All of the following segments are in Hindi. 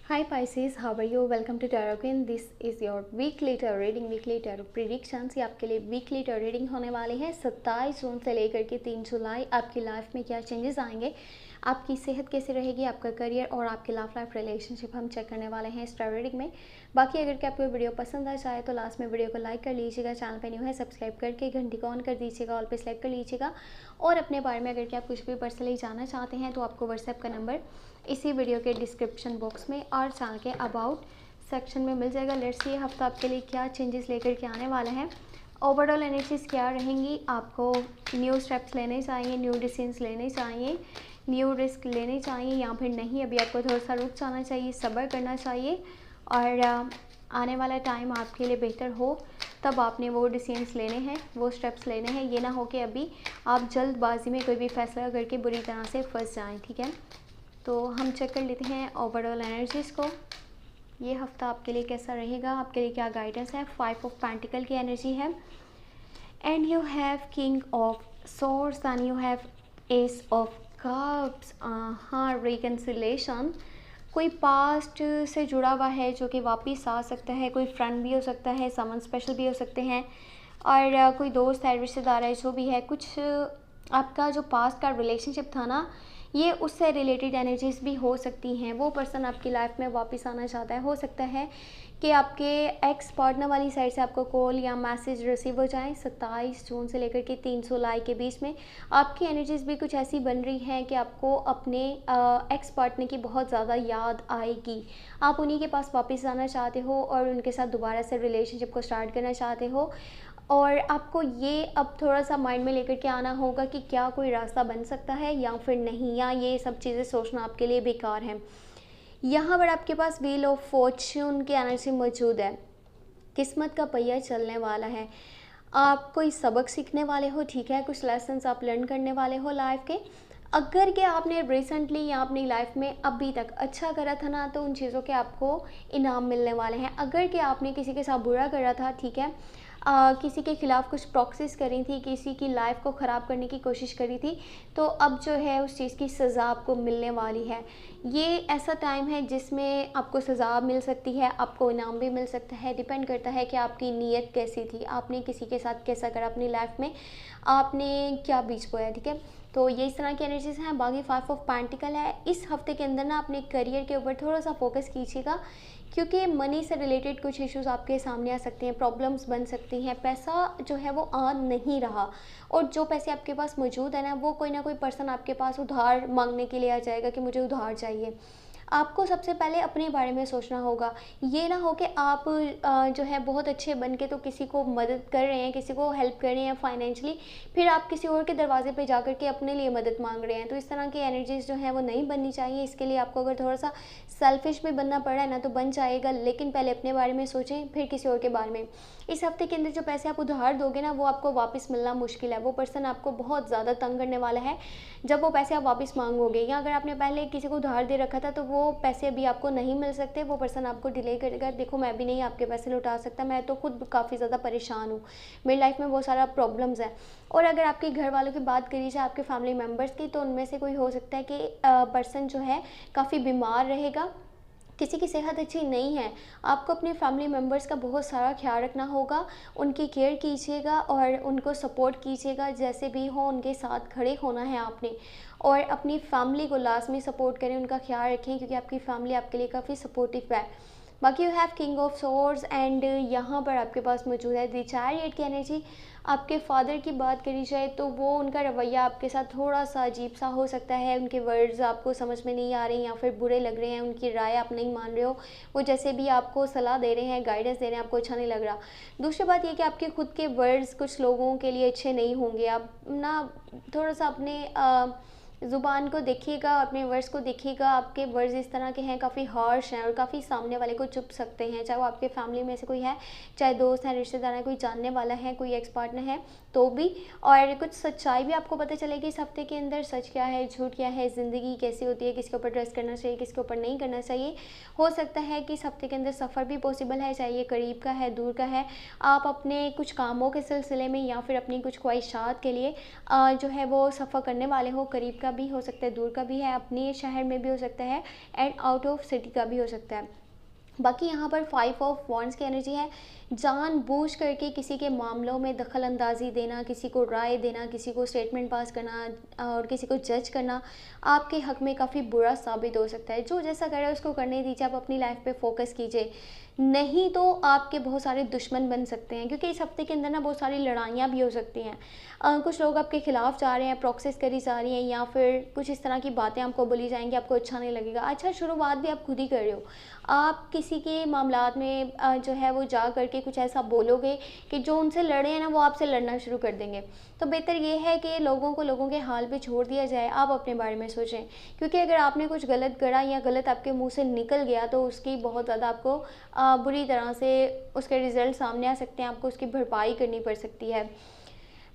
Hi Pisces, how are you? Welcome to Tarot Queen. This is your weekly tarot reading, weekly tarot predictions। ये आपके लिए वीकली tarot reading होने वाली है 27 जून से लेकर के 3 जुलाई। आपकी लाइफ में क्या चेंजेस आएंगे, आपकी सेहत कैसी रहेगी, आपका करियर और आपके लव लाइफ रिलेशनशिप हम चेक करने वाले हैं इस tarot reading में। बाकी अगर आपको वीडियो पसंद आ जाए तो लास्ट में वीडियो को लाइक कर लीजिएगा, चैनल पे न्यू है सब्सक्राइब करके घंटी को ऑन कर दीजिएगा, ऑल पे सेलेक्ट कर लीजिएगा। और अपने बारे में अगर आप कुछ भी पर्सनली जानना चाहते हैं तो आपको व्हाट्सएप का नंबर इसी वीडियो के डिस्क्रिप्शन बॉक्स में और चैनल के अबाउट सेक्शन में मिल जाएगा। लेट्स सी हफ्ता आपके लिए क्या चेंजेस लेकर के आने वाला है, ओवरऑल एनर्जीज क्या रहेंगी, आपको न्यू स्टेप्स लेने चाहिए, न्यू डिसीजंस लेने चाहिए, न्यू रिस्क लेने चाहिए या फिर नहीं, अभी आपको थोड़ा सा रुक जाना चाहिए, सब्र करना चाहिए और आने वाला टाइम आपके लिए बेहतर हो तब आपने वो डिसीजंस लेने हैं, वो स्टेप्स लेने हैं। ये ना हो कि अभी आप जल्दबाजी में कोई भी फैसला करके बुरी तरह से फंस जाएं। ठीक है, तो हम चेक कर लेते हैं ओवरऑल एनर्जीज़ को। ये हफ्ता आपके लिए कैसा रहेगा, आपके लिए क्या गाइडेंस है। 5 ऑफ पेंटिकल की एनर्जी है and you have king of swords and you have S of cups. हाँ, रिकन्सिलेशन, कोई पास्ट से जुड़ा हुआ है जो कि वापस आ सकता है, कोई फ्रेंड भी हो सकता है, समवन स्पेशल भी हो सकते हैं और कोई दोस्त है, रिश्तेदार है, जो भी है, कुछ आपका जो पास्ट का रिलेशनशिप था ना, ये उससे रिलेटेड एनर्जीज भी हो सकती हैं। वो पर्सन आपकी लाइफ में वापस आना चाहता है। हो सकता है कि आपके एक्स पार्टनर वाली साइड से आपको कॉल या मैसेज रिसीव हो जाए 27 जून से लेकर के 3 जुलाई के बीच में। आपकी एनर्जीज भी कुछ ऐसी बन रही हैं कि आपको अपने एक्स पार्टनर की बहुत ज़्यादा याद आएगी। आप उन्हीं के पास वापस आना चाहते हो और उनके साथ दोबारा से रिलेशनशिप को स्टार्ट करना चाहते हो और आपको ये अब थोड़ा सा माइंड में लेकर के आना होगा कि क्या कोई रास्ता बन सकता है या फिर नहीं, या ये सब चीज़ें सोचना आपके लिए बेकार है। यहाँ पर आपके पास व्हील ऑफ फॉर्च्यून की एनर्जी मौजूद है। किस्मत का पहिया चलने वाला है, आप कोई सबक सीखने वाले हो। ठीक है, कुछ लेसन्स आप लर्न करने वाले हो लाइफ के। अगर कि आपने रिसेंटली या अपनी लाइफ में अभी तक अच्छा करा था ना, तो उन चीज़ों के आपको इनाम मिलने वाले हैं। अगर कि आपने किसी के साथ बुरा करा था, ठीक है, किसी के ख़िलाफ़ कुछ प्रॉक्सिस करी थी, किसी की लाइफ को ख़राब करने की कोशिश करी थी, तो अब जो है उस चीज़ की सज़ा आपको मिलने वाली है। ये ऐसा टाइम है जिसमें आपको सज़ा मिल सकती है, आपको इनाम भी मिल सकता है। डिपेंड करता है कि आपकी नीयत कैसी थी, आपने किसी के साथ कैसा करा अपनी लाइफ में, आपने क्या बीज बोया। ठीक है, तो ये इस तरह की एनर्जीज हैं। बाकी 5 ऑफ पेंटिकल है। इस हफ्ते के अंदर ना अपने करियर के ऊपर थोड़ा सा फोकस कीजिएगा, क्योंकि मनी से रिलेटेड कुछ इश्यूज आपके सामने आ सकते हैं, प्रॉब्लम्स बन सकती हैं। पैसा जो है वो आ नहीं रहा और जो पैसे आपके पास मौजूद है ना, वो कोई ना कोई पर्सन आपके पास उधार मांगने के लिए आ जाएगा कि मुझे उधार चाहिए। आपको सबसे पहले अपने बारे में सोचना होगा। ये ना हो कि आप जो है बहुत अच्छे बन के तो किसी को मदद कर रहे हैं, किसी को हेल्प कर रहे हैं फाइनेंशियली, फिर आप किसी और के दरवाजे पे जा कर के अपने लिए मदद मांग रहे हैं। तो इस तरह की एनर्जीज जो है वो नहीं बननी चाहिए। इसके लिए आपको अगर थोड़ा सा सेल्फिश भी बनना पड़ा है ना, तो बन जाएगा, लेकिन पहले अपने बारे में सोचें फिर किसी और के बारे में। इस हफ्ते के अंदर जो पैसे आप उधार दोगे ना, वो आपको वापस मिलना मुश्किल है। वो पर्सन आपको बहुत ज़्यादा तंग करने वाला है जब वो पैसे आप वापस मांगोगे, या अगर आपने पहले किसी को उधार दे रखा था तो वो पैसे अभी आपको नहीं मिल सकते। वो पर्सन आपको डिले करेगा। देखो, मैं भी नहीं आपके पैसे लौटा सकता, मैं तो खुद काफ़ी ज़्यादा परेशान हूँ, मेरी लाइफ में बहुत सारा प्रॉब्लम्स है। और अगर आपके घर वालों की बात करी जाए, आपके फैमिली मेम्बर्स की, तो उनमें से कोई हो सकता है कि पर्सन जो है काफ़ी बीमार रहेगा, किसी की सेहत अच्छी नहीं है। आपको अपने फैमिली मेम्बर्स का बहुत सारा ख्याल रखना होगा, उनकी केयर कीजिएगा और उनको सपोर्ट कीजिएगा। जैसे भी हो उनके साथ खड़े होना है आपने, और अपनी फैमिली को लाजमी सपोर्ट करें, उनका ख्याल रखें, क्योंकि आपकी फैमिली आपके लिए काफ़ी सपोर्टिव है। बाकी you have king of swords and यहाँ पर आपके पास मौजूद है द चैरियट की एनर्जी। आपके फादर की बात करी जाए तो वो उनका रवैया आपके साथ थोड़ा सा अजीब सा हो सकता है। उनके वर्ड्स आपको समझ में नहीं आ रहे हैं या फिर बुरे लग रहे हैं, उनकी राय आप नहीं मान रहे हो, वो जैसे भी आपको सलाह दे रहे हैं, गाइडेंस दे रहे हैं, आपको अच्छा नहीं लग रहा। दूसरी बात ये कि आपके खुद के वर्ड्स कुछ लोगों के लिए अच्छे नहीं होंगे। आप ना थोड़ा सा अपने ज़ुबान को देखिएगा, अपने वर्ड्स को देखिएगा। आपके वर्ड्स इस तरह के हैं, काफ़ी हार्श हैं और काफ़ी सामने वाले को चुभ सकते हैं, चाहे वो आपके फैमिली में से कोई है, चाहे दोस्त हैं, रिश्तेदार हैं, कोई जानने वाला है, कोई एक्स पार्टनर है तो भी। और कुछ सच्चाई भी आपको पता चलेगी इस हफ्ते के अंदर, सच क्या है, झूठ क्या है, ज़िंदगी कैसी होती है, किसके ऊपर ट्रस्ट करना चाहिए, किसके ऊपर नहीं करना चाहिए। हो सकता है कि इस हफ्ते के अंदर सफ़र भी पॉसिबल है, चाहे ये करीब का है, दूर का है। आप अपने कुछ कामों के सिलसिले में या फिर अपनी कुछ ख्वाहिशात के लिए जो है वो सफ़र करने वाले हो, करीब का का भी हो सकता है, दूर का भी है, अपने शहर में भी हो सकता है एंड आउट ऑफ सिटी का भी हो सकता है। बाकी यहाँ पर 5 ऑफ वॉन्ड्स की एनर्जी है, जानबूझ करके किसी के मामलों में दखल अंदाज़ी देना, किसी को राय देना, किसी को स्टेटमेंट पास करना और किसी को जज करना आपके हक़ में काफ़ी बुरा साबित हो सकता है। जो जैसा कर रहा है उसको करने दीजिए, आप अपनी लाइफ पे फोकस कीजिए, नहीं तो आपके बहुत सारे दुश्मन बन सकते हैं, क्योंकि इस हफ्ते के अंदर ना बहुत सारी लड़ाइयाँ भी हो सकती हैं। कुछ लोग आपके खिलाफ जा रहे हैं, प्रॉक्सिस करी जा रही हैं, या फिर कुछ इस तरह की बातें आपको बोली जाएंगी, आपको अच्छा नहीं लगेगा। अच्छा, शुरुआत भी आप खुद ही कर रहे हो, आप किसी के मामलात में जो है वो जा करके कुछ ऐसा बोलोगे कि जो उनसे लड़े हैं ना वो आपसे लड़ना शुरू कर देंगे। तो बेहतर ये है कि लोगों को लोगों के हाल पे छोड़ दिया जाए, आप अपने बारे में सोचें, क्योंकि अगर आपने कुछ गलत करा या गलत आपके मुंह से निकल गया तो उसकी बहुत ज़्यादा आपको बुरी तरह से उसके रिज़ल्ट सामने आ सकते हैं, आपको उसकी भरपाई करनी पड़ सकती है।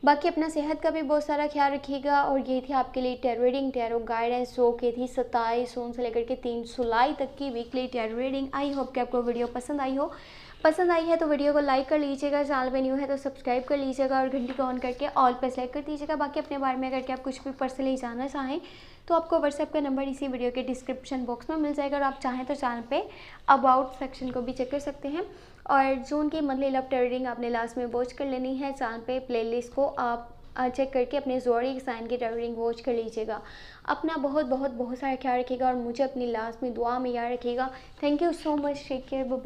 बाकी अपना सेहत का भी बहुत सारा ख्याल रखिएगा। और ये थी आपके लिए tarot reading, tarot guidance show की थी 27 जून से लेकर के 3 जुलाई तक की weekly tarot reading. I hope कि आपको वीडियो पसंद आई हो। पसंद आई है तो वीडियो को लाइक कर लीजिएगा, चैनल पे न्यू है तो सब्सक्राइब कर लीजिएगा और घंटी को ऑन करके ऑल पे सेलेक्ट कर दीजिएगा। बाकी अपने बारे में अगर आप कुछ भी पर्सनली जानना चाहें तो आपको व्हाट्सएप का नंबर इसी वीडियो के डिस्क्रिप्शन बॉक्स में मिल जाएगा, और आप चाहें तो चैनल पे अबाउट सेक्शन को भी चेक कर सकते हैं। और जून की मंथली लव टैरो रीडिंग आपने लास्ट में वॉच कर लेनी है, चैनल पे प्लेलिस्ट को आप चेक करके अपने ज़ोडिएक साइन की टैरो रीडिंग वॉच कर लीजिएगा। अपना बहुत बहुत बहुत सारा ख्याल रखिएगा और मुझे अपनी लास्ट में दुआ में याद रखिएगा। Thank you so much, take care, bye.